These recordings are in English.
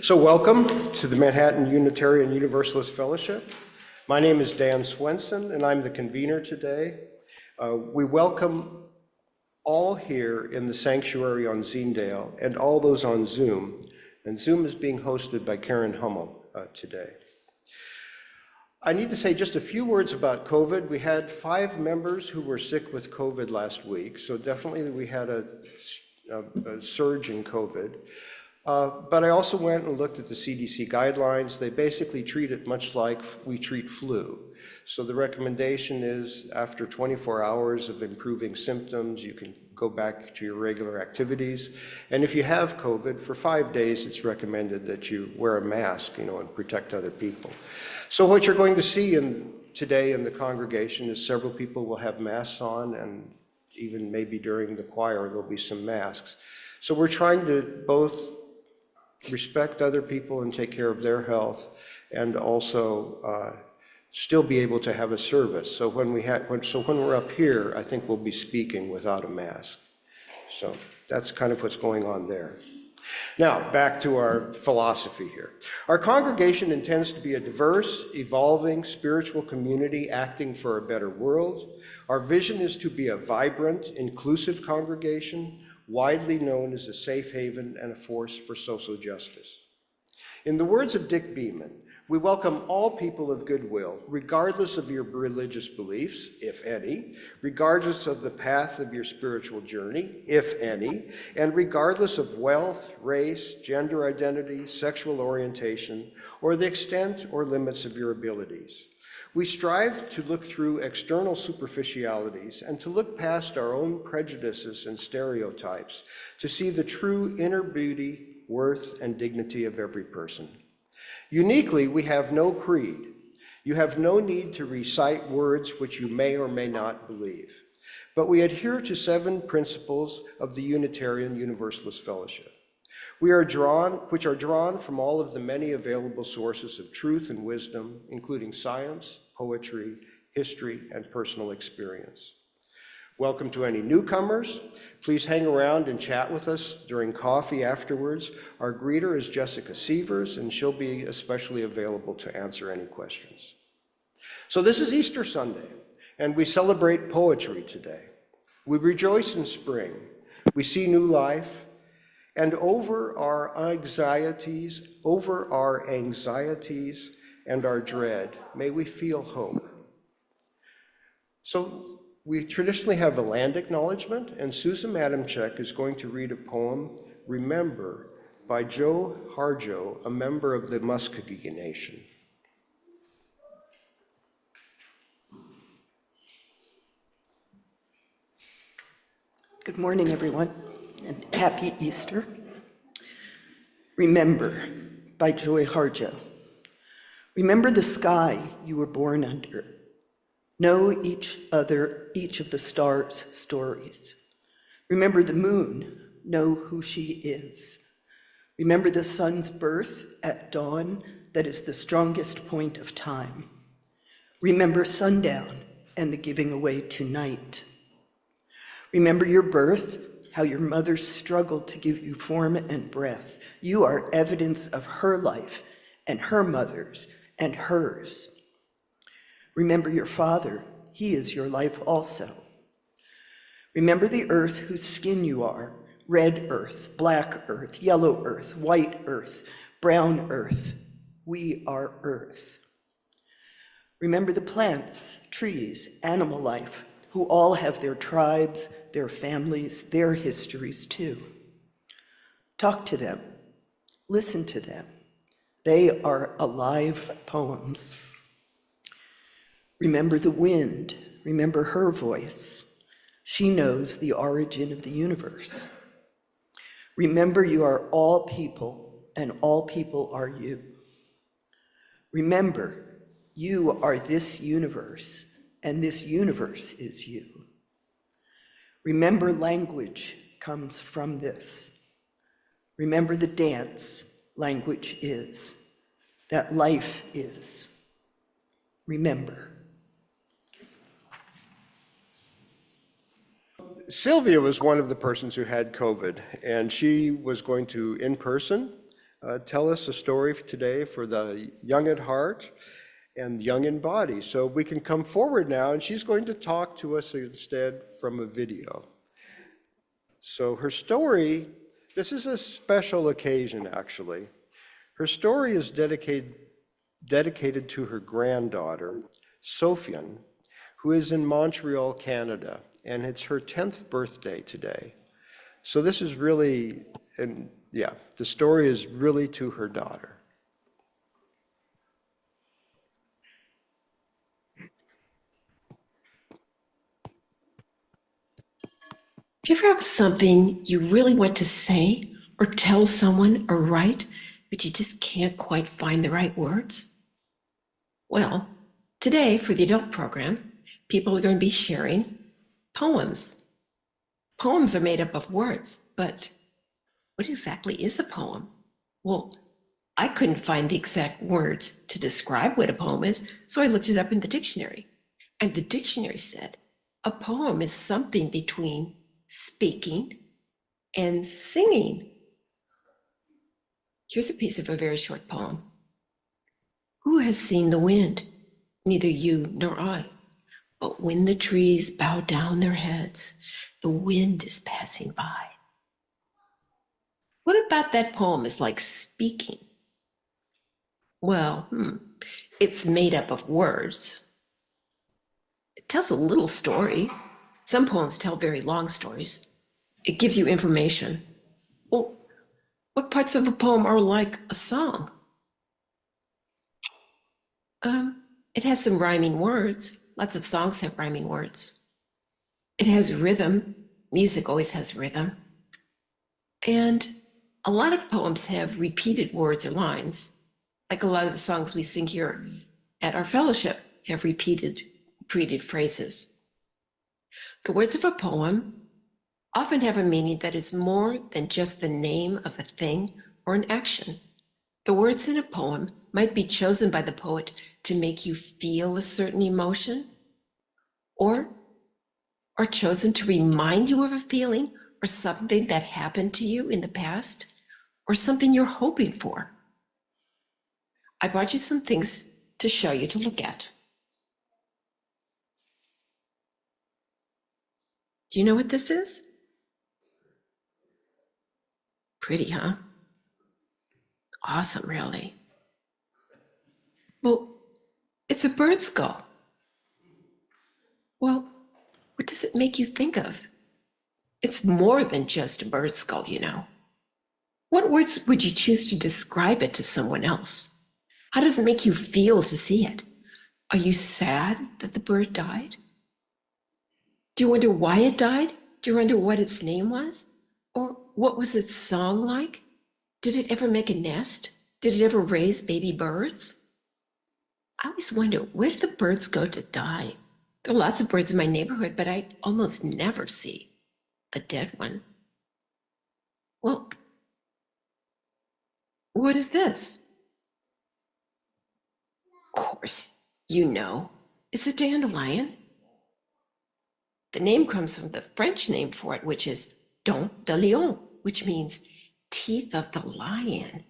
So welcome to the Manhattan Unitarian Universalist Fellowship. My name is Dan Swenson, and I'm the convener today. We welcome all here in the sanctuary on Zinedale and all those on Zoom. And Zoom is being hosted by Karen Hummel today. I need to say just a few words about COVID. We had 5 members who were sick with COVID last week, so definitely we had a surge in COVID. But I also went and looked at the CDC guidelines. They basically treat it much like we treat flu. So the recommendation is after 24 hours of improving symptoms, you can go back to your regular activities. And if you have COVID, for 5 days, it's recommended that you wear a mask, and protect other people. So what you're going to see today in the congregation is several people will have masks on, and even maybe during the choir, there'll be some masks. So we're trying to both respect other people and take care of their health, and also still be able to have a service. So when we're up here, I think we'll be speaking without a mask. So that's kind of what's going on there. Now, back to our philosophy here. Our congregation intends to be a diverse, evolving, spiritual community acting for a better world. Our vision is to be a vibrant, inclusive congregation, widely known as a safe haven and a force for social justice. In the words of Dick Beeman, we welcome all people of goodwill, regardless of your religious beliefs, if any, regardless of the path of your spiritual journey, if any, and regardless of wealth, race, gender identity, sexual orientation, or the extent or limits of your abilities. We strive to look through external superficialities and to look past our own prejudices and stereotypes to see the true inner beauty, worth, and dignity of every person. Uniquely, we have no creed. You have no need to recite words which you may or may not believe. But we adhere to 7 principles of the Unitarian Universalist Fellowship, which are drawn from all of the many available sources of truth and wisdom, including science, poetry, history, and personal experience. Welcome to any newcomers. Please hang around and chat with us during coffee afterwards. Our greeter is Jessica Sievers, and she'll be especially available to answer any questions. So this is Easter Sunday, and we celebrate poetry today. We rejoice in spring. We see new life. And over our anxieties and our dread, may we feel hope. So we traditionally have a land acknowledgement, and Susan Adamczyk is going to read a poem, Remember, by Joe Harjo, a member of the Muskogee Nation. Good morning, everyone, and happy Easter. Remember, by Joy Harjo. Remember the sky you were born under. Know each of the stars' stories. Remember the moon, know who she is. Remember the sun's birth at dawn that is the strongest point of time. Remember sundown and the giving away to night. Remember your birth, how your mother struggled to give you form and breath. You are evidence of her life and her mother's and hers. Remember your father, he is your life also. Remember the earth whose skin you are, red earth, black earth, yellow earth, white earth, brown earth. We are earth. Remember the plants, trees, animal life, who all have their tribes, their families, their histories too. Talk to them, listen to them. They are alive poems. Remember the wind, remember her voice. She knows the origin of the universe. Remember you are all people, and all people are you. Remember, you are this universe, and this universe is you. Remember language comes from this. Remember the dance language is, that life is. Remember. Sylvia was one of the persons who had COVID, and she was going to, in person, tell us a story today for the young at heart and young in body. So we can come forward now, and she's going to talk to us instead from a video. So her story, this is a special occasion actually. Her story is dedicated to her granddaughter, Sofian, who is in Montreal, Canada, and it's her 10th birthday today. So this is really, and yeah, the story is really to her daughter. Do you ever have something you really want to say or tell someone or write, but you just can't quite find the right words? Well, today for the adult program, people are going to be sharing poems. Poems are made up of words, but what exactly is a poem? Well, I couldn't find the exact words to describe what a poem is, so I looked it up in the dictionary. And the dictionary said a poem is something between speaking and singing. Here's a piece of a very short poem. Who has seen the wind? Neither you nor I. But when the trees bow down their heads, the wind is passing by. What about that poem is like speaking? Well, it's made up of words. It tells a little story. Some poems tell very long stories. It gives you information. Well, what parts of a poem are like a song? It has some rhyming words. Lots of songs have rhyming words. It has rhythm. Music always has rhythm. And a lot of poems have repeated words or lines, like a lot of the songs we sing here at our fellowship have repeated phrases. The words of a poem often have a meaning that is more than just the name of a thing or an action. The words in a poem might be chosen by the poet to make you feel a certain emotion, or are chosen to remind you of a feeling or something that happened to you in the past, or something you're hoping for. I brought you some things to show you to look at. Do you know what this is? Pretty, huh? Awesome, really. Well, it's a bird skull. Well, what does it make you think of? It's more than just a bird skull, you know. What words would you choose to describe it to someone else? How does it make you feel to see it? Are you sad that the bird died? Do you wonder why it died? Do you wonder what its name was? Or what was its song like? Did it ever make a nest? Did it ever raise baby birds? I always wonder, where do the birds go to die? There are lots of birds in my neighborhood, but I almost never see a dead one. Well, what is this? Of course, you know, it's a dandelion. The name comes from the French name for it, which is dent de lion, which means teeth of the lion.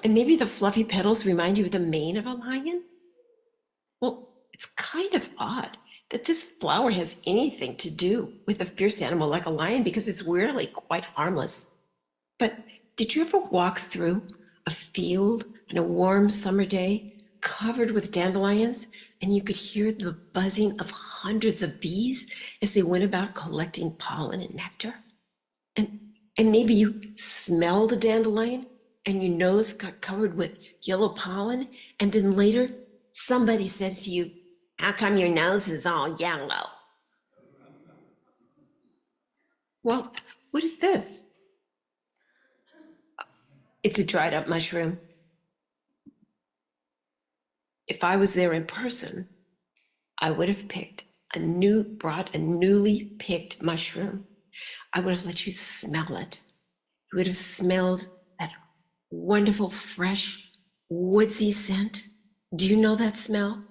And maybe the fluffy petals remind you of the mane of a lion? Well, it's kind of odd that this flower has anything to do with a fierce animal like a lion, because it's weirdly quite harmless. But did you ever walk through a field on a warm summer day covered with dandelions, and you could hear the buzzing of hundreds of bees as they went about collecting pollen and nectar? And maybe you smelled a dandelion and your nose got covered with yellow pollen, and then later somebody said to you, "How come your nose is all yellow?" Well, what is this? It's a dried up mushroom. If I was there in person, I would have brought a newly picked mushroom. I would have let you smell it. You would have smelled that wonderful, fresh, woodsy scent. Do you know that smell?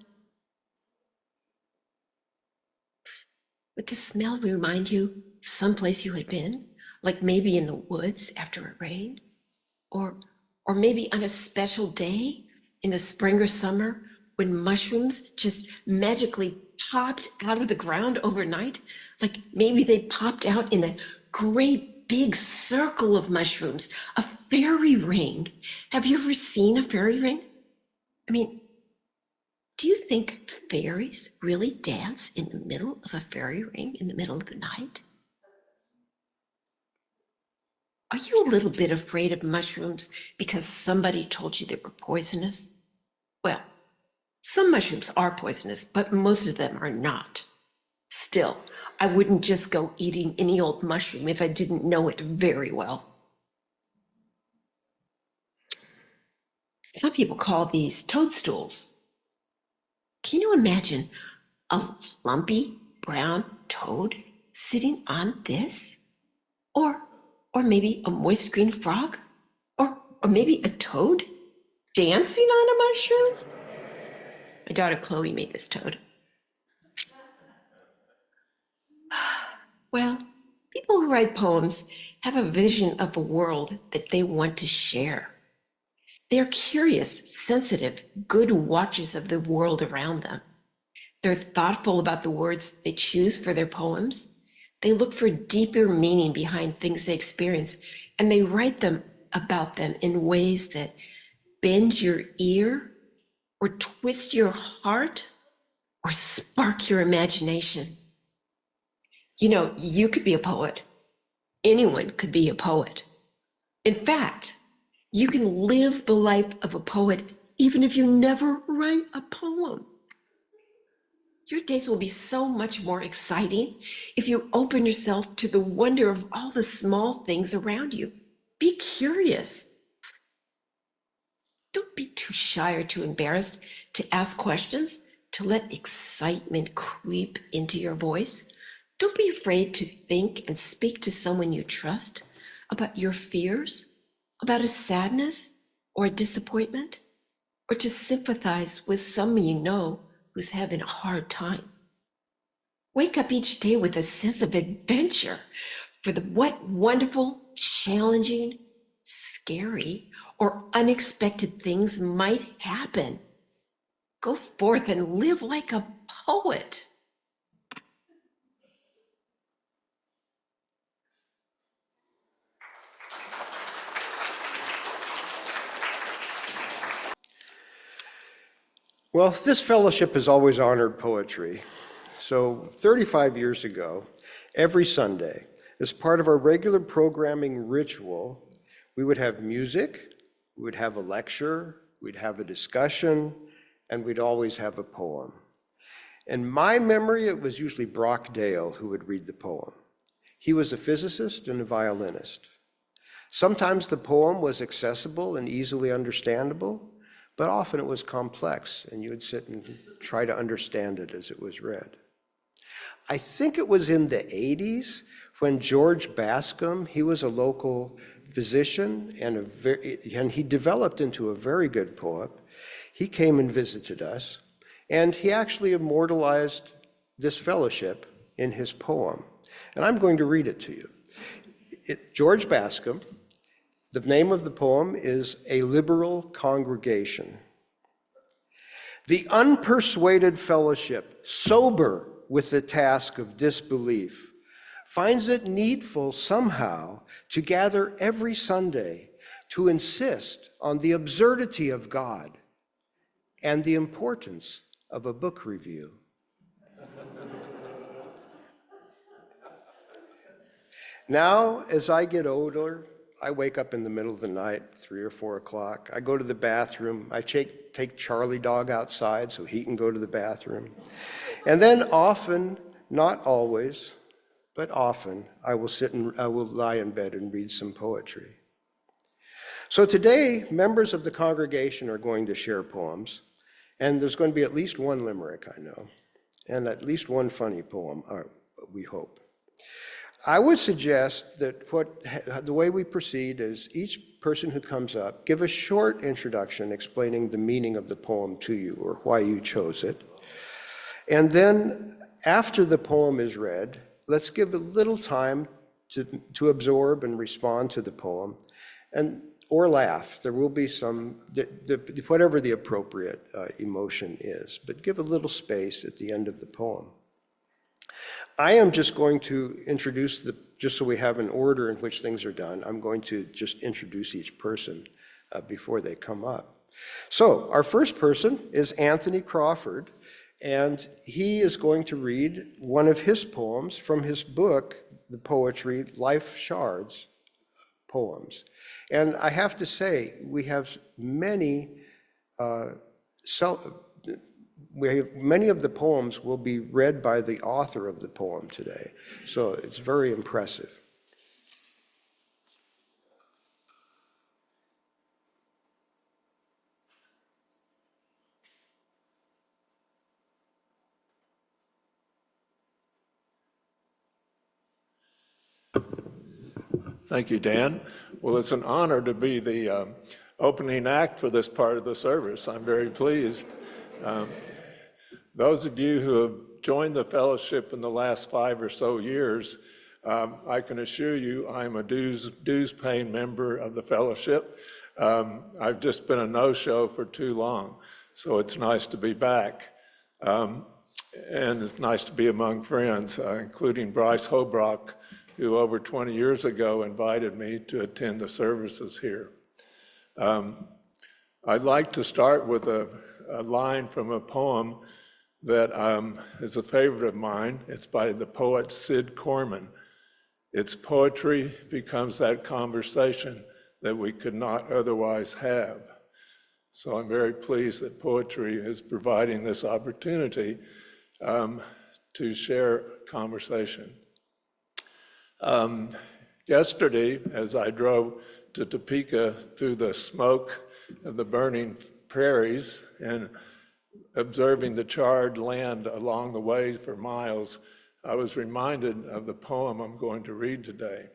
Would the smell remind you of someplace you had been, like maybe in the woods after it rained? Or, or maybe on a special day in the spring or summer when mushrooms just magically popped out of the ground overnight? Like maybe they popped out in a great big circle of mushrooms, a fairy ring. Have you ever seen a fairy ring? I mean, do you think fairies really dance in the middle of a fairy ring in the middle of the night? Are you a little bit afraid of mushrooms because somebody told you they were poisonous? Well, some mushrooms are poisonous, but most of them are not. Still, I wouldn't just go eating any old mushroom if I didn't know it very well. Some people call these toadstools. Can you imagine a lumpy brown toad sitting on this? Or maybe a moist green frog? Or maybe a toad dancing on a mushroom? My daughter Chloe made this toad. Well, people who write poems have a vision of a world that they want to share. They're curious, sensitive, good watchers of the world around them. They're thoughtful about the words they choose for their poems. They look for deeper meaning behind things they experience, and they write them about them in ways that bend your ear or twist your heart or spark your imagination. You know, you could be a poet. Anyone could be a poet. In fact, you can live the life of a poet even if you never write a poem. Your days will be so much more exciting if you open yourself to the wonder of all the small things around you. Be curious. Don't be too shy or too embarrassed to ask questions, to let excitement creep into your voice. Don't be afraid to think and speak to someone you trust about your fears, about a sadness or a disappointment, or to sympathize with someone you know who's having a hard time. Wake up each day with a sense of adventure for what wonderful, challenging, scary, or unexpected things might happen. Go forth and live like a poet. Well, this fellowship has always honored poetry. So 35 years ago, every Sunday, as part of our regular programming ritual, we would have music, we would have a lecture, we'd have a discussion, and we'd always have a poem. In my memory, it was usually Brock Dale who would read the poem. He was a physicist and a violinist. Sometimes the poem was accessible and easily understandable, but often it was complex, and you would sit and try to understand it as it was read. I think it was in the 80s when George Bascom, he was a local physician, and he developed into a very good poet. He came and visited us, and he actually immortalized this fellowship in his poem. And I'm going to read it to you. George Bascom, the name of the poem is A Liberal Congregation. The unpersuaded fellowship, sober with the task of disbelief, finds it needful somehow to gather every Sunday to insist on the absurdity of God and the importance of a book review. Now, as I get older, I wake up in the middle of the night, 3 or 4 o'clock. I go to the bathroom. I take Charlie Dog outside so he can go to the bathroom. And then often, not always, but often, I will lie in bed and read some poetry. So today, members of the congregation are going to share poems, and there's going to be at least one limerick, I know, and at least one funny poem, we hope. I would suggest that the way we proceed is each person who comes up, give a short introduction explaining the meaning of the poem to you or why you chose it. And then After the poem is read, let's give a little time to absorb and respond to the poem, or laugh. There will be some, whatever the appropriate emotion is, but give a little space at the end of the poem. I am just going to introduce just so we have an order in which things are done, I'm going to just introduce each person before they come up. So our first person is Anthony Crawford, and he is going to read one of his poems from his book, the poetry Life Shards Poems. And I have to say, we have many of the poems will be read by the author of the poem today. So it's very impressive. Thank you, Dan. Well, it's an honor to be the opening act for this part of the service. I'm very pleased. Those of you who have joined the fellowship in the last 5 or so years, I can assure you I'm a dues-paying member of the fellowship. I've just been a no-show for too long, so it's nice to be back. And it's nice to be among friends, including Bryce Hobrock, who over 20 years ago invited me to attend the services here. I'd like to start with a line from a poem that is a favorite of mine. It's by the poet Sid Corman. Its poetry becomes that conversation that we could not otherwise have. So I'm very pleased that poetry is providing this opportunity to share conversation. Yesterday, as I drove to Topeka through the smoke of the burning prairies and observing the charred land along the way for miles, I was reminded of the poem I'm going to read today.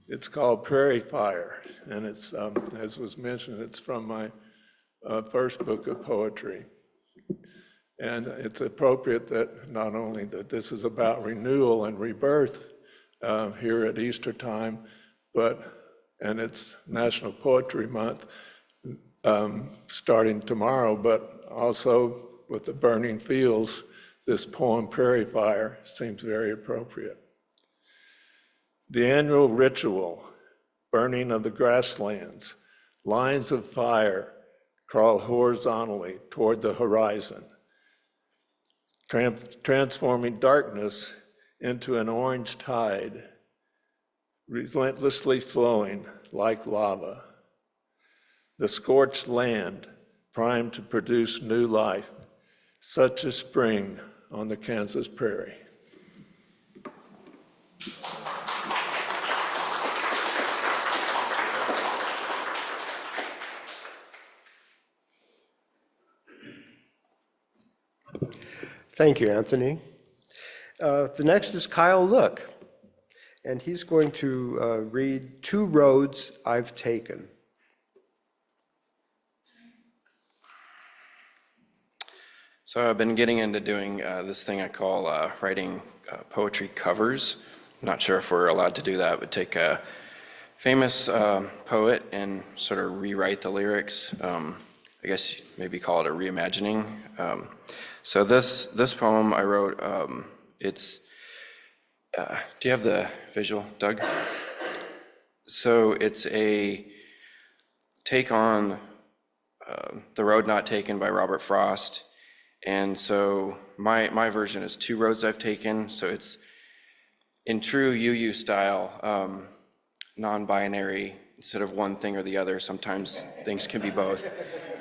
It's called Prairie Fire, and it's, as was mentioned, it's from my first book of poetry. And it's appropriate that not only that this is about renewal and rebirth here at Easter time, and it's National Poetry Month starting tomorrow, but also with the burning fields, this poem, Prairie Fire, seems very appropriate. The annual ritual, burning of the grasslands, lines of fire crawl horizontally toward the horizon, transforming darkness into an orange tide, relentlessly flowing like lava. The scorched land, primed to produce new life, such a spring on the Kansas prairie. Thank you, Anthony. The next is Kyle Look, and he's going to read Two Roads I've Taken. So I've been getting into doing this thing I call writing poetry covers. I'm not sure if we're allowed to do that, but take a famous poet and sort of rewrite the lyrics. I guess maybe call it a reimagining. So this poem I wrote, it's, do you have the visual, Doug? So it's a take on The Road Not Taken by Robert Frost. And so my version is Two Roads I've Taken. So it's in true UU style, non-binary, instead of one thing or the other. Sometimes things can be both.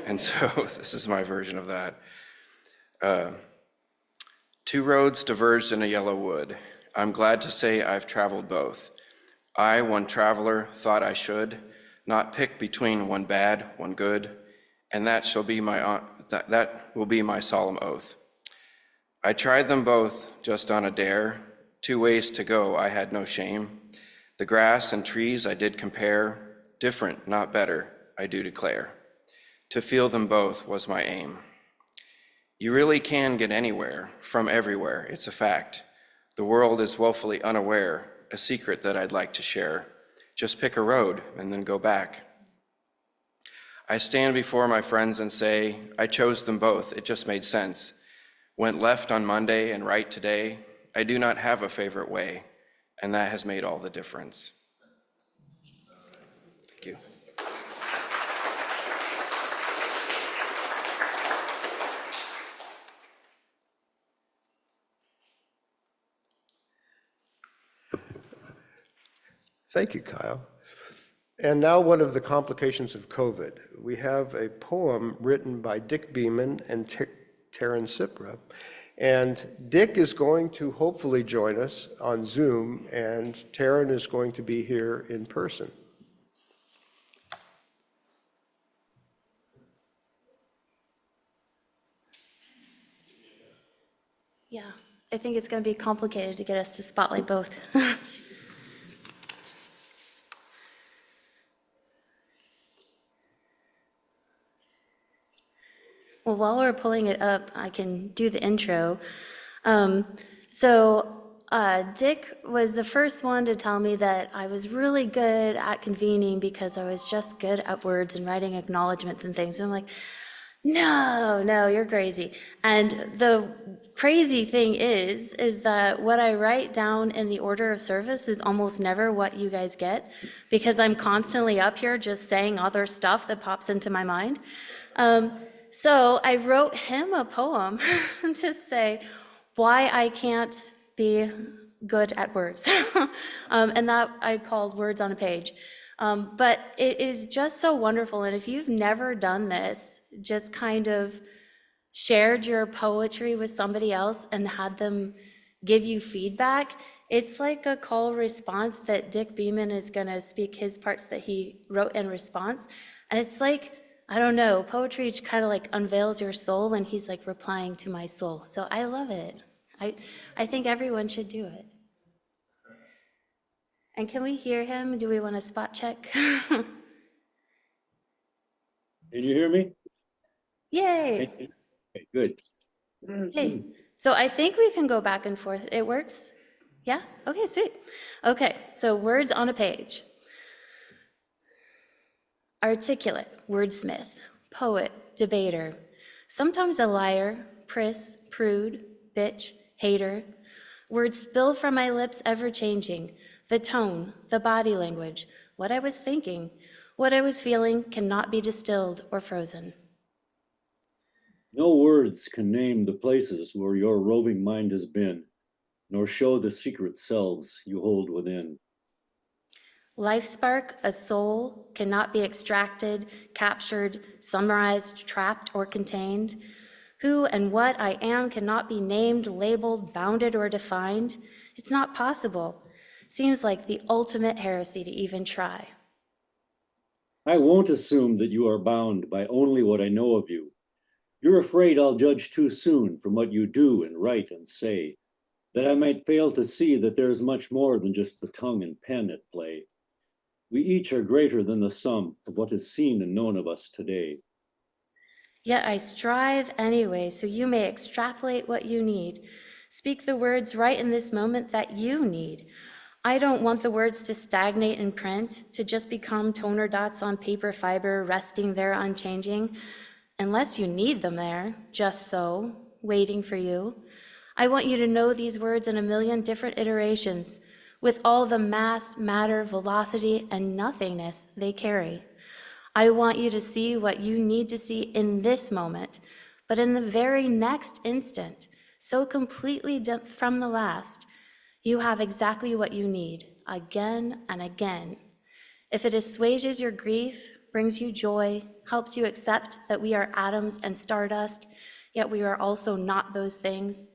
And so this is my version of that. Two roads diverged in a yellow wood. I'm glad to say I've traveled both. I, one traveler, thought I should not pick between one bad, one good, and that will be my solemn oath. I tried them both just on a dare. 2 ways to go, I had no shame. The grass and trees I did compare, different, not better, I do declare. To feel them both was my aim. You really can get anywhere from everywhere, it's a fact. The world is woefully unaware, a secret that I'd like to share. Just pick a road and then go back. I stand before my friends and say, I chose them both, it just made sense. Went left on Monday and right today. I do not have a favorite way, and that has made all the difference. Thank you. Thank you, Kyle. And now one of the complications of COVID. We have a poem written by Dick Beeman and Taryn Cipra. And Dick is going to hopefully join us on Zoom, and Taryn is going to be here in person. Yeah, I think it's going to be complicated to get us to spotlight both. Well, while we're pulling it up, I can do the intro. Dick was the first one to tell me that I was really good at convening because I was just good at words and writing acknowledgements and things. And I'm like, no, you're crazy. And the crazy thing is that what I write down in the order of service is almost never what you guys get, because I'm constantly up here just saying other stuff that pops into my mind. So I wrote him a poem to say why I can't be good at words. And that I called Words on a Page. But it is just so wonderful. And if you've never done this, just kind of shared your poetry with somebody else and had them give you feedback, it's like a call response that Dick Beeman is going to speak his parts that he wrote in response. And it's like, I don't know, poetry kind of like unveils your soul, and he's like replying to my soul. So I love it. I think everyone should do it. And can we hear him? Do we want to spot check? Can you hear me? Yay. Okay, good. Hey. So I think we can go back and forth. It works? Yeah? Okay, sweet. Okay, so words on a page. Articulate, wordsmith, poet, debater, sometimes a liar, priss, prude, bitch, hater. Words spill from my lips, ever changing. The tone, the body language, what I was thinking, what I was feeling cannot be distilled or frozen. No words can name the places where your roving mind has been, nor show the secret selves you hold within. Life spark, a soul, cannot be extracted, captured, summarized, trapped, or contained. Who and what I am cannot be named, labeled, bounded, or defined. It's not possible. Seems like the ultimate heresy to even try. I won't assume that you are bound by only what I know of you. You're afraid I'll judge too soon from what you do and write and say, that I might fail to see that there is much more than just the tongue and pen at play. We each are greater than the sum of what is seen and known of us today. Yet I strive anyway, so you may extrapolate what you need. Speak the words right in this moment that you need. I don't want the words to stagnate in print, to just become toner dots on paper fiber, resting there unchanging, unless you need them there, just so, waiting for you. I want you to know these words in a million different iterations, with all the mass, matter, velocity, and nothingness they carry. I want you to see what you need to see in this moment, but in the very next instant, so completely from the last, you have exactly what you need, again and again. If it assuages your grief, brings you joy, helps you accept that we are atoms and stardust, yet we are also not those things,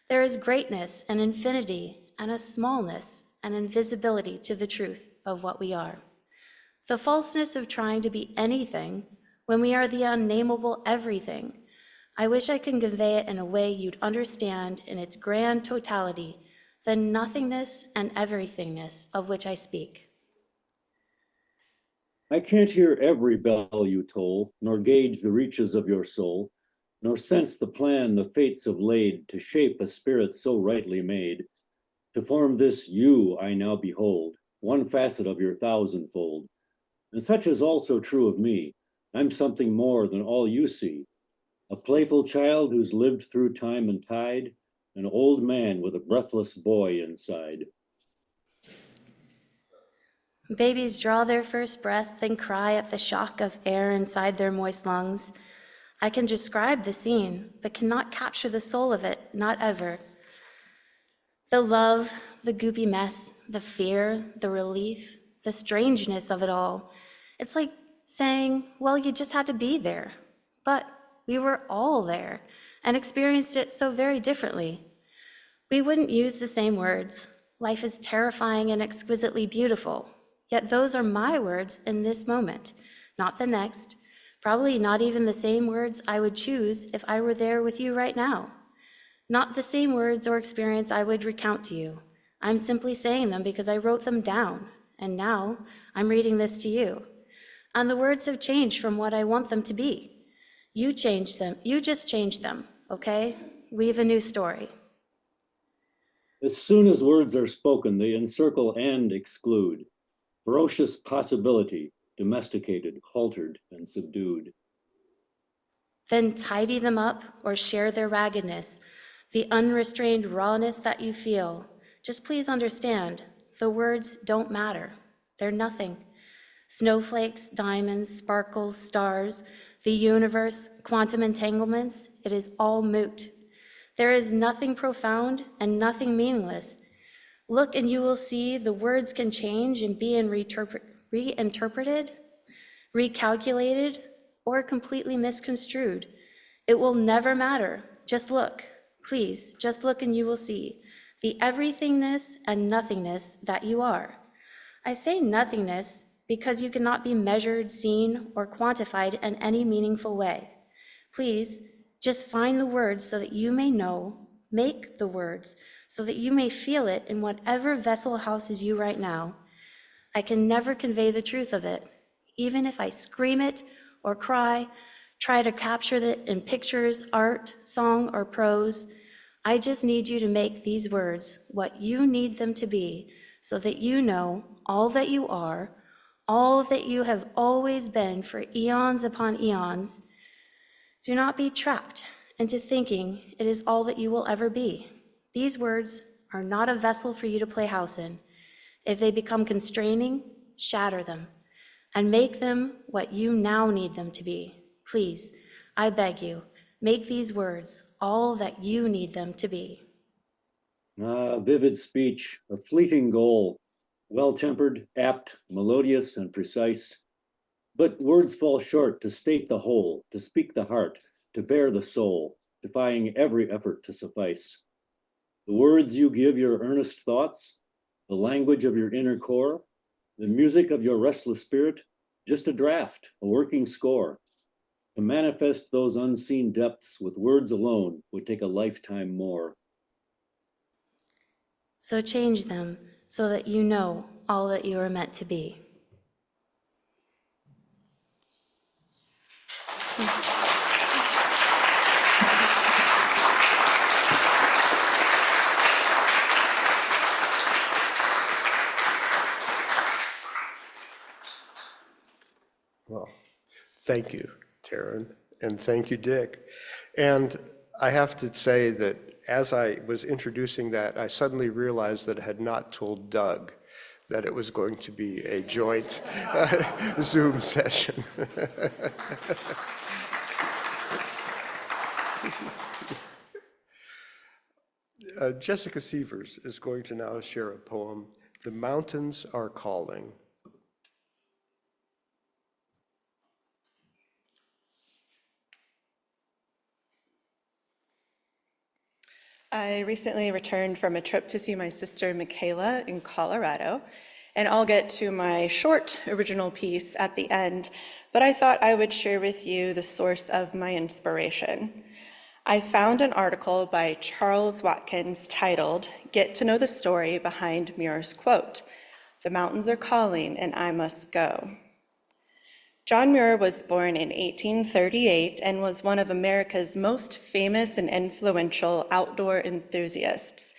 there is greatness and infinity and a smallness and invisibility to the truth of what we are. The falseness of trying to be anything when we are the unnameable everything. I wish I could convey it in a way you'd understand in its grand totality, the nothingness and everythingness of which I speak. I can't hear every bell you toll, nor gauge the reaches of your soul, nor sense the plan the fates have laid to shape a spirit so rightly made. To form this you I now behold, one facet of your thousandfold. And such is also true of me. I'm something more than all you see. A playful child who's lived through time and tide, an old man with a breathless boy inside. Babies draw their first breath, then cry at the shock of air inside their moist lungs. I can describe the scene, but cannot capture the soul of it, not ever. The love, the goopy mess, the fear, the relief, the strangeness of it all. It's like saying, well, you just had to be there. But we were all there and experienced it so very differently. We wouldn't use the same words. Life is terrifying and exquisitely beautiful. Yet those are my words in this moment, not the next. Probably not even the same words I would choose if I were there with you right now. Not the same words or experience I would recount to you. I'm simply saying them because I wrote them down, and now I'm reading this to you. And the words have changed from what I want them to be. You changed them, you just changed them, okay? We have a new story. As soon as words are spoken, they encircle and exclude. Ferocious possibility, domesticated, haltered, and subdued. Then tidy them up or share their raggedness, the unrestrained rawness that you feel. Just please understand, the words don't matter. They're nothing. Snowflakes, diamonds, sparkles, stars, the universe, quantum entanglements, it is all moot. There is nothing profound and nothing meaningless. Look and you will see the words can change and be reinterpreted, recalculated, or completely misconstrued. It will never matter. Just look. Please, just look and you will see the everythingness and nothingness that you are. I say nothingness because you cannot be measured, seen, or quantified in any meaningful way. Please, just find the words so that you may know, make the words so that you may feel it in whatever vessel houses you right now. I can never convey the truth of it, even if I scream it or cry, try to capture it in pictures, art, song, or prose. I just need you to make these words what you need them to be so that you know all that you are, all that you have always been for eons upon eons. Do not be trapped into thinking it is all that you will ever be. These words are not a vessel for you to play house in. If they become constraining, shatter them and make them what you now need them to be. Please, I beg you, make these words all that you need them to be. Vivid speech, a fleeting goal, well-tempered, apt, melodious, and precise. But words fall short to state the whole, to speak the heart, to bear the soul, defying every effort to suffice. The words you give your earnest thoughts, the language of your inner core, the music of your restless spirit, just a draft, a working score. To manifest those unseen depths with words alone would take a lifetime more. So change them so that you know all that you are meant to be. Well, thank you, Taryn, and thank you, Dick. And I have to say that as I was introducing that, I suddenly realized that I had not told Doug that it was going to be a joint Zoom session. Jessica Sievers is going to now share a poem, "The Mountains Are Calling." I recently returned from a trip to see my sister Michaela in Colorado, and I'll get to my short original piece at the end, but I thought I would share with you the source of my inspiration. I found an article by Charles Watkins titled, "Get to Know the Story Behind Muir's Quote, 'The mountains are calling and I must go.'" John Muir was born in 1838 and was one of America's most famous and influential outdoor enthusiasts.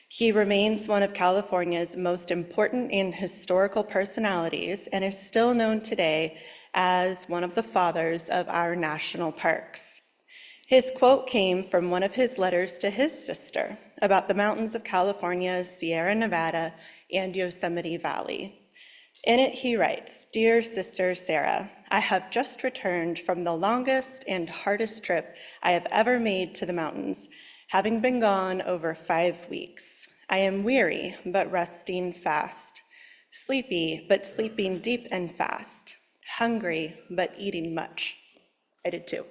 He remains one of California's most important and historical personalities and is still known today as one of the fathers of our national parks. His quote came from one of his letters to his sister about the mountains of California's Sierra Nevada and Yosemite Valley. In it, he writes, "Dear Sister Sarah, I have just returned from the longest and hardest trip I have ever made to the mountains, having been gone over 5 weeks. I am weary, but resting fast, sleepy, but sleeping deep and fast, hungry, but eating much." I did too.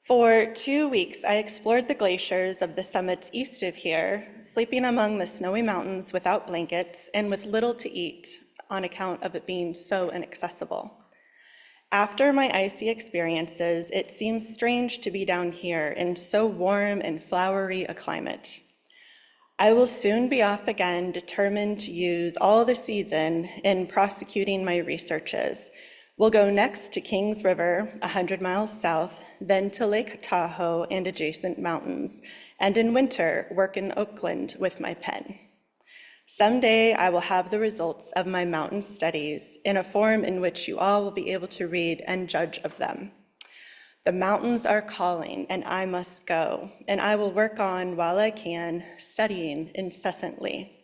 For 2 weeks, I explored the glaciers of the summits east of here, sleeping among the snowy mountains without blankets and with little to eat on account of it being so inaccessible. After my icy experiences, it seems strange to be down here in so warm and flowery a climate. I will soon be off again, determined to use all the season in prosecuting my researches. We'll go next to Kings River, 100 miles south, then to Lake Tahoe and adjacent mountains, and in winter, work in Oakland with my pen. Someday, I will have the results of my mountain studies in a form in which you all will be able to read and judge of them. The mountains are calling, and I must go, and I will work on while I can, studying incessantly.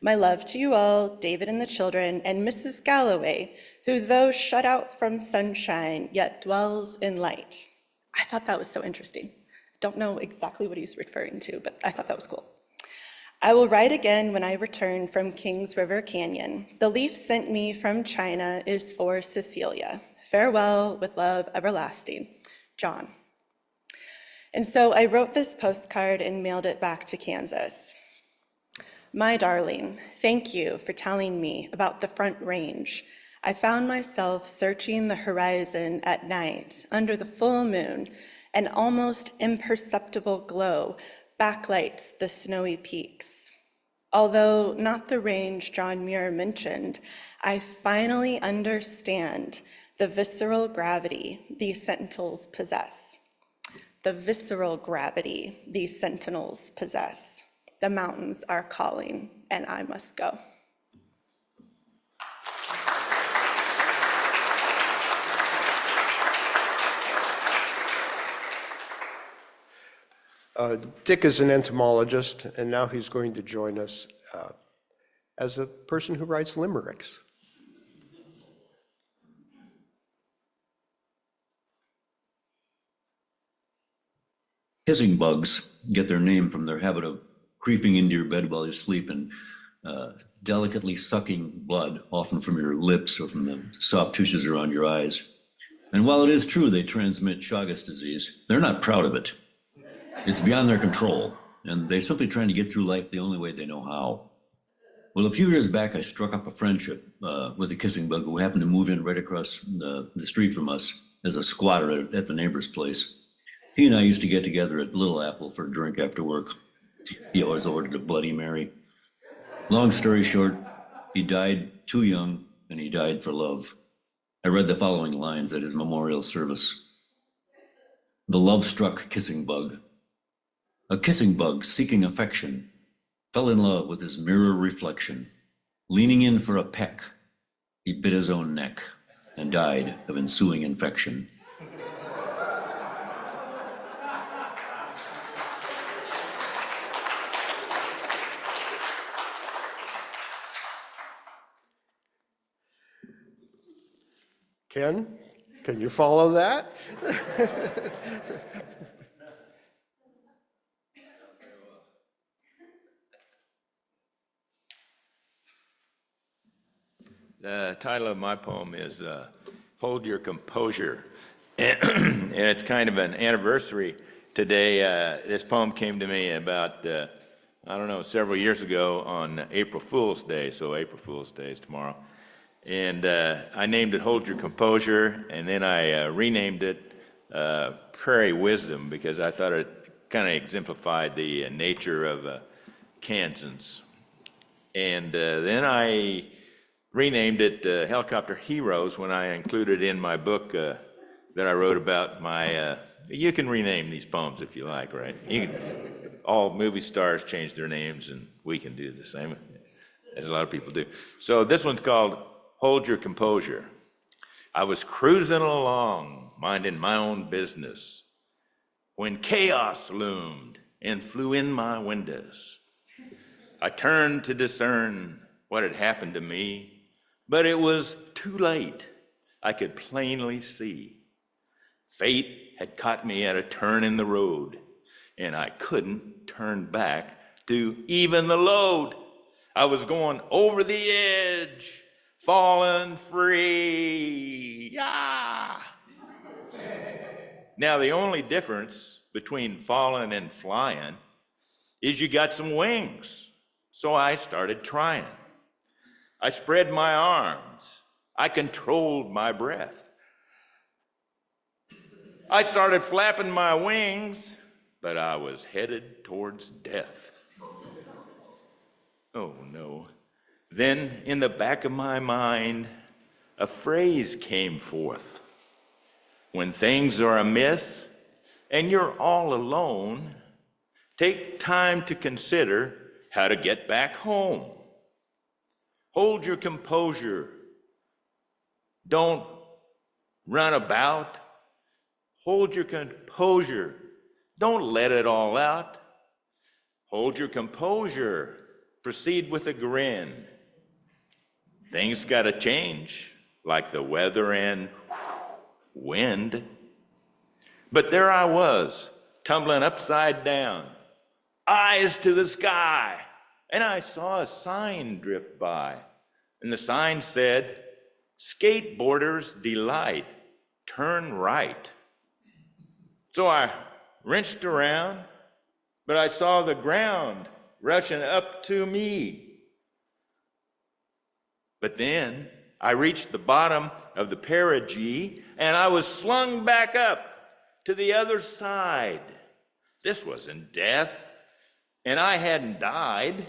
My love to you all, David and the children, and Mrs. Galloway, who, though shut out from sunshine, yet dwells in light. I thought that was so interesting. Don't know exactly what he's referring to, but I thought that was cool. I will write again when I return from Kings River Canyon. The leaf sent me from China is for Cecilia. Farewell, with love everlasting, John. And so I wrote this postcard and mailed it back to Kansas. My darling, thank you for telling me about the Front Range. I found myself searching the horizon at night under the full moon. An almost imperceptible glow backlights the snowy peaks. Although not the range John Muir mentioned, I finally understand the visceral gravity these sentinels possess. The visceral gravity these sentinels possess. The mountains are calling, and I must go. Dick is an entomologist, and now he's going to join us as a person who writes limericks. Hissing bugs get their name from their habit of creeping into your bed while you sleep and delicately sucking blood, often from your lips or from the soft tissues around your eyes. And while it is true they transmit Chagas disease, they're not proud of it. It's beyond their control, and they're simply trying to get through life the only way they know how. Well, a few years back, I struck up a friendship with a kissing bug who happened to move in right across the street from us as a squatter at the neighbor's place. He and I used to get together at Little Apple for a drink after work. He always ordered a Bloody Mary. Long story short, he died too young, and he died for love. I read the following lines at his memorial service. The love-struck kissing bug. A kissing bug seeking affection fell in love with his mirror reflection. Leaning in for a peck, he bit his own neck and died of ensuing infection. Ken, can you follow that? The title of my poem is Hold Your Composure. And it's kind of an anniversary today. This poem came to me about, several years ago on April Fool's Day. So April Fool's Day is tomorrow. And I named it Hold Your Composure, and then I renamed it Prairie Wisdom because I thought it kind of exemplified the nature of Kansans. And then I renamed it Helicopter Heroes when I included in my book that I wrote about my, you can rename these poems if you like, right? All movie stars change their names, and we can do the same, as a lot of people do. So this one's called Hold Your Composure. I was cruising along, minding my own business, when chaos loomed and flew in my windows. I turned to discern what had happened to me, but it was too late. I could plainly see. Fate had caught me at a turn in the road, and I couldn't turn back to even the load. I was going over the edge, falling free. Yeah. Now, the only difference between falling and flying is you got some wings. So I started trying. I spread my arms. I controlled my breath. I started flapping my wings, but I was headed towards death. Oh no. Then in the back of my mind, a phrase came forth. When things are amiss and you're all alone, take time to consider how to get back home. Hold your composure. Don't run about. Hold your composure. Don't let it all out. Hold your composure. Proceed with a grin. Things gotta change, like the weather and wind. But there I was, tumbling upside down, eyes to the sky, and I saw a sign drift by, and the sign said, "Skateboarders delight, turn right." So I wrenched around, but I saw the ground rushing up to me. But then I reached the bottom of the perigee, and I was slung back up to the other side. This wasn't death, and I hadn't died.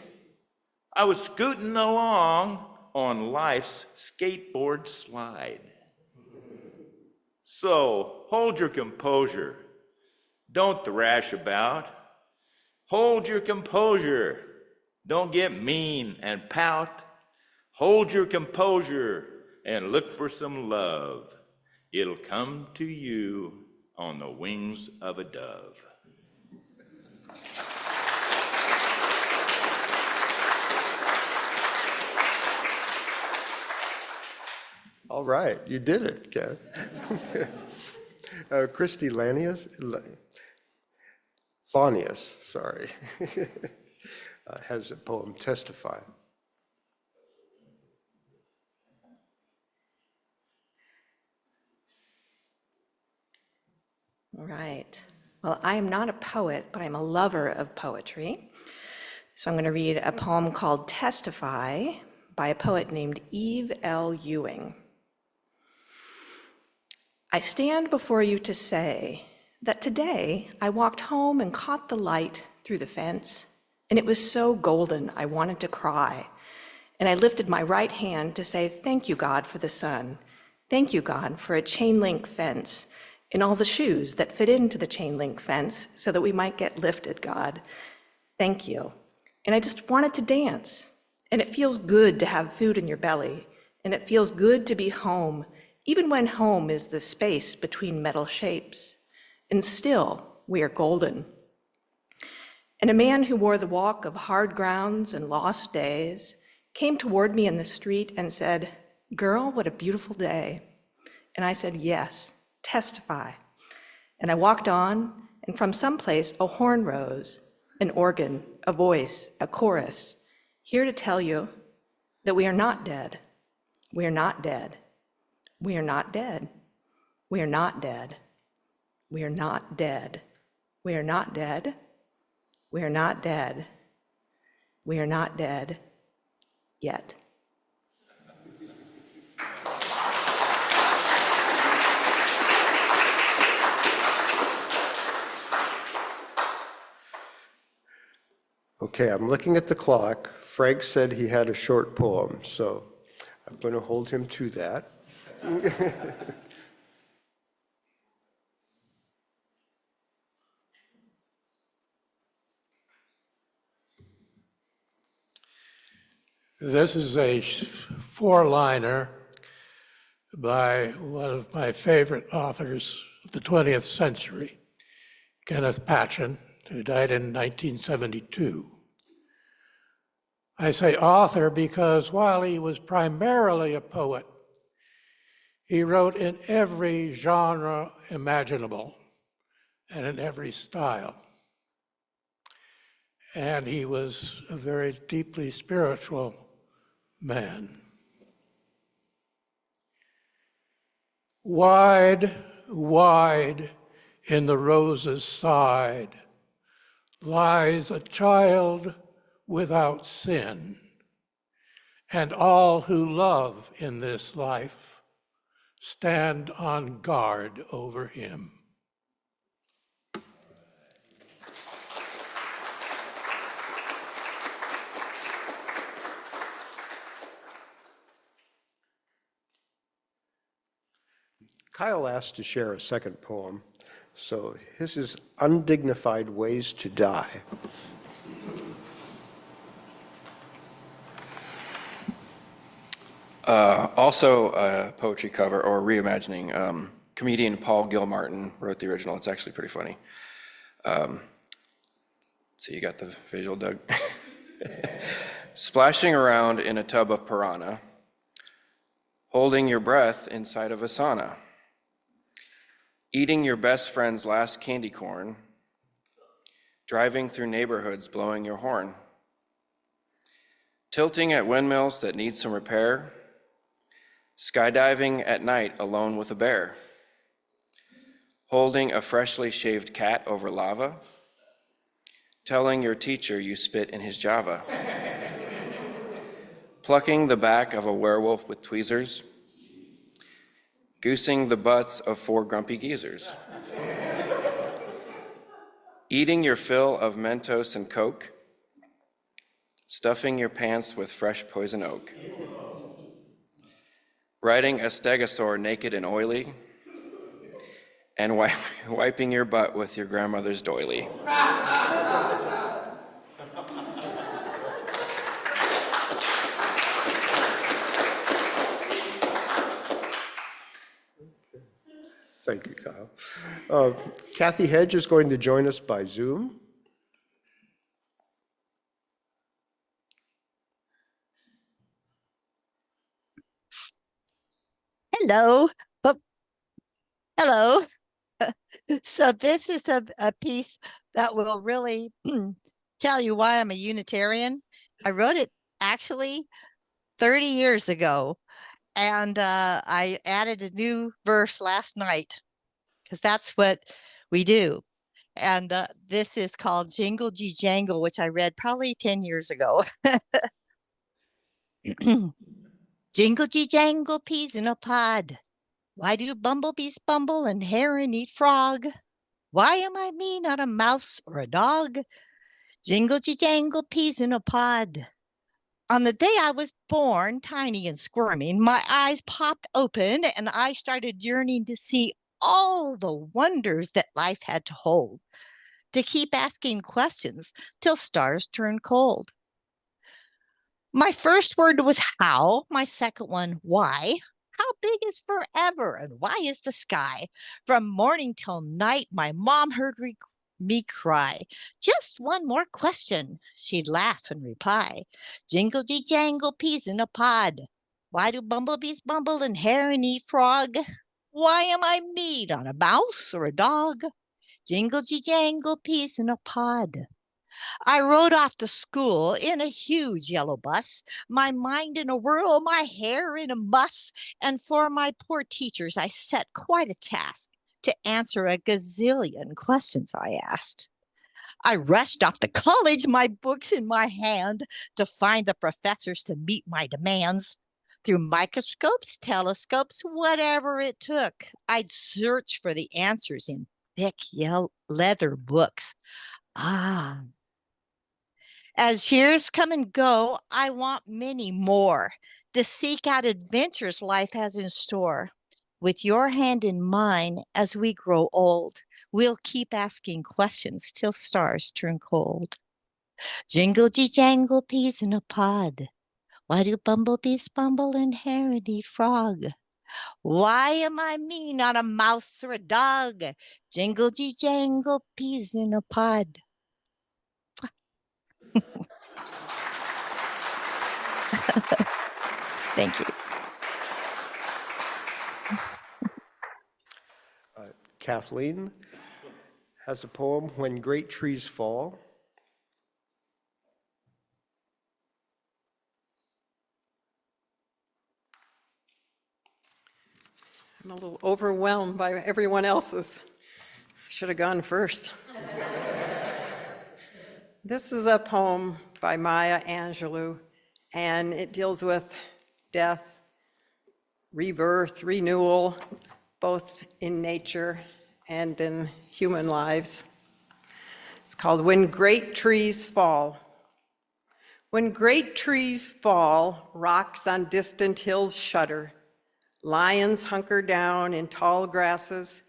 I was scooting along on life's skateboard slide. So hold your composure. Don't thrash about. Hold your composure. Don't get mean and pout. Hold your composure and look for some love. It'll come to you on the wings of a dove. All right, you did it, Ken. Christy Lanius, sorry, has a poem, Testify. All right. Well, I am not a poet, but I'm a lover of poetry. So I'm going to read a poem called Testify by a poet named Eve L. Ewing. I stand before you to say that today I walked home and caught the light through the fence, and it was so golden I wanted to cry. And I lifted my right hand to say, thank you, God, for the sun. Thank you, God, for a chain link fence and all the shoes that fit into the chain link fence so that we might get lifted, God. Thank you. And I just wanted to dance. And it feels good to have food in your belly. And it feels good to be home, even when home is the space between metal shapes. And still, we are golden. And a man who wore the walk of hard grounds and lost days came toward me in the street and said, "Girl, what a beautiful day." And I said, "Yes, testify." And I walked on, and from someplace a horn rose, an organ, a voice, a chorus, here to tell you that we are not dead. We are not dead. We are not dead. We are not dead. We are not dead. We are not dead. We are not dead. We are not dead yet. Okay, I'm looking at the clock. Frank said he had a short poem, so I'm going to hold him to that. This is a four-liner by one of my favorite authors of the 20th century, Kenneth Patchen, who died in 1972. I say author because while he was primarily a poet, he wrote in every genre imaginable and in every style. And he was a very deeply spiritual man. Wide, wide in the rose's side lies a child without sin, and all who love in this life stand on guard over him. Kyle asked to share a second poem, so his is Undignified Ways to Die. Also a poetry cover or reimagining. Comedian Paul Gilmartin wrote the original. It's actually pretty funny. So you got the visual, Doug? Splashing around in a tub of piranha, holding your breath inside of a sauna, eating your best friend's last candy corn, driving through neighborhoods blowing your horn, tilting at windmills that need some repair, skydiving at night alone with a bear, holding a freshly shaved cat over lava, telling your teacher you spit in his Java, plucking the back of a werewolf with tweezers, goosing the butts of 4 grumpy geezers, eating your fill of Mentos and Coke, stuffing your pants with fresh poison oak, riding a stegosaur naked and oily, and wiping your butt with your grandmother's doily. Thank you, Kyle. Kathy Hedge is going to join us by Zoom. Hello. Oh, hello. So this is a piece that will really tell you why I'm a Unitarian. I wrote it actually 30 years ago, and I added a new verse last night because that's what we do. And this is called Jingle Gee Jangle, which I read probably 10 years ago. Jingle Gee Jangle, peas in a pod. Why do bumblebees bumble and heron eat frog? Why am I me, not a mouse or a dog? Jingle jangle, peas in a pod. On the day I was born, tiny and squirming, my eyes popped open and I started yearning to see all the wonders that life had to hold, to keep asking questions till stars turned cold. My first word was how, my second one, why? How big is forever and why is the sky? From morning till night, my mom heard me cry. Just one more question, she'd laugh and reply. Jingle jangle, peas in a pod. Why do bumblebees bumble and heron eat frog? Why am I meat on a mouse or a dog? Jingle jangle, peas in a pod. I rode off to school in a huge yellow bus, my mind in a whirl, my hair in a muss, and for my poor teachers I set quite a task to answer a gazillion questions I asked. I rushed off to college, my books in my hand, to find the professors to meet my demands. Through microscopes, telescopes, whatever it took, I'd search for the answers in thick yellow leather books. As years come and go, I want many more to seek out adventures life has in store. With your hand in mine as we grow old, we'll keep asking questions till stars turn cold. Jingle-jangle peas in a pod. Why do bumblebees bumble and heron eat frog? Why am I me, not a mouse or a dog? Jingle-jangle peas in a pod. Thank you. Kathleen has a poem, When Great Trees Fall. I'm a little overwhelmed by everyone else's. Should have gone first. This is a poem by Maya Angelou, and it deals with death, rebirth, renewal, both in nature and in human lives. It's called When Great Trees Fall. When great trees fall, rocks on distant hills shudder. Lions hunker down in tall grasses,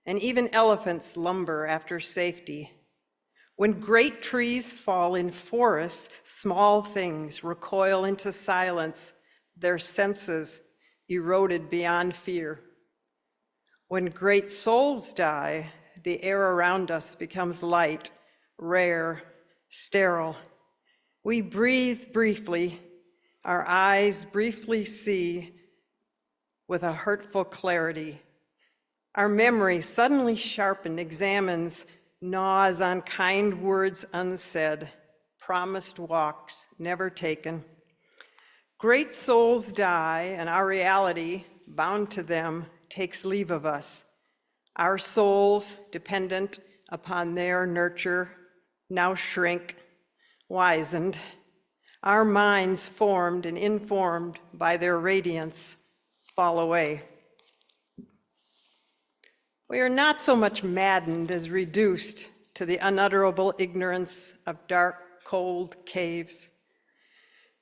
and even elephants lumber after safety. When great trees fall in forests, small things recoil into silence, their senses eroded beyond fear. When great souls die, the air around us becomes light, rare, sterile. We breathe briefly, our eyes briefly see with a hurtful clarity. Our memory, suddenly sharpened, examines, gnaws on kind words unsaid, promised walks never taken. Great souls die, and our reality, bound to them, takes leave of us. Our souls, dependent upon their nurture, now shrink, wizened. Our minds, formed and informed by their radiance, fall away. We are not so much maddened as reduced to the unutterable ignorance of dark, cold caves.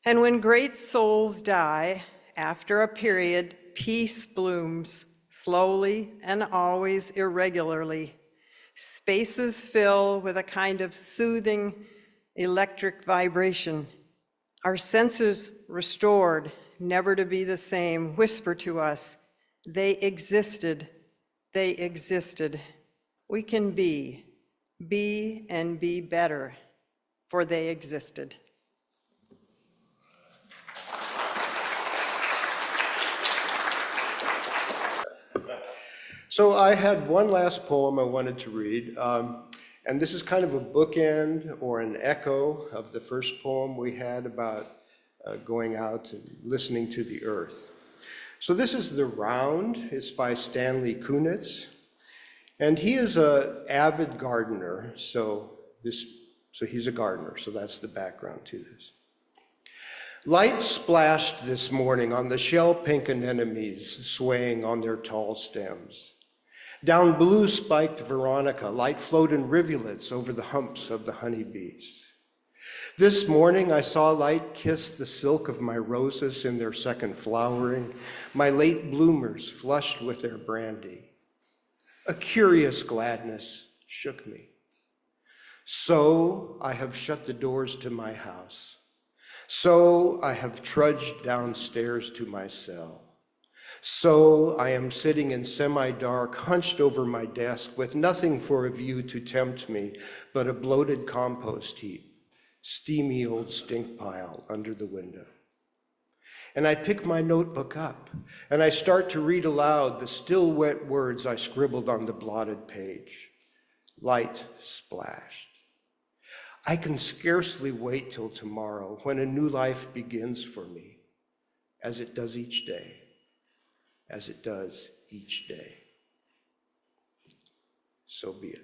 And when great souls die, after a period, peace blooms, slowly and always irregularly. Spaces fill with a kind of soothing electric vibration. Our senses restored, never to be the same, whisper to us, they existed, they existed. We can be and be better, for they existed. So I had one last poem I wanted to read, and this is kind of a bookend or an echo of the first poem we had about going out and listening to the earth. So this is The Round. It's by Stanley Kunitz, and he is an avid gardener, so he's a gardener, so that's the background to this. Light splashed this morning on the shell-pink anemones swaying on their tall stems. Down blue-spiked veronica, light flowed in rivulets over the humps of the honeybees. This morning I saw light kiss the silk of my roses in their second flowering, my late bloomers flushed with their brandy. A curious gladness shook me. So I have shut the doors to my house. So I have trudged downstairs to my cell. So I am sitting in semi-dark, hunched over my desk with nothing for a view to tempt me but a bloated compost heap, steamy old stink pile under the window. And I pick my notebook up and I start to read aloud the still wet words I scribbled on the blotted page. Light splashed. I can scarcely wait till tomorrow when a new life begins for me, as it does each day. As it does each day. So be it.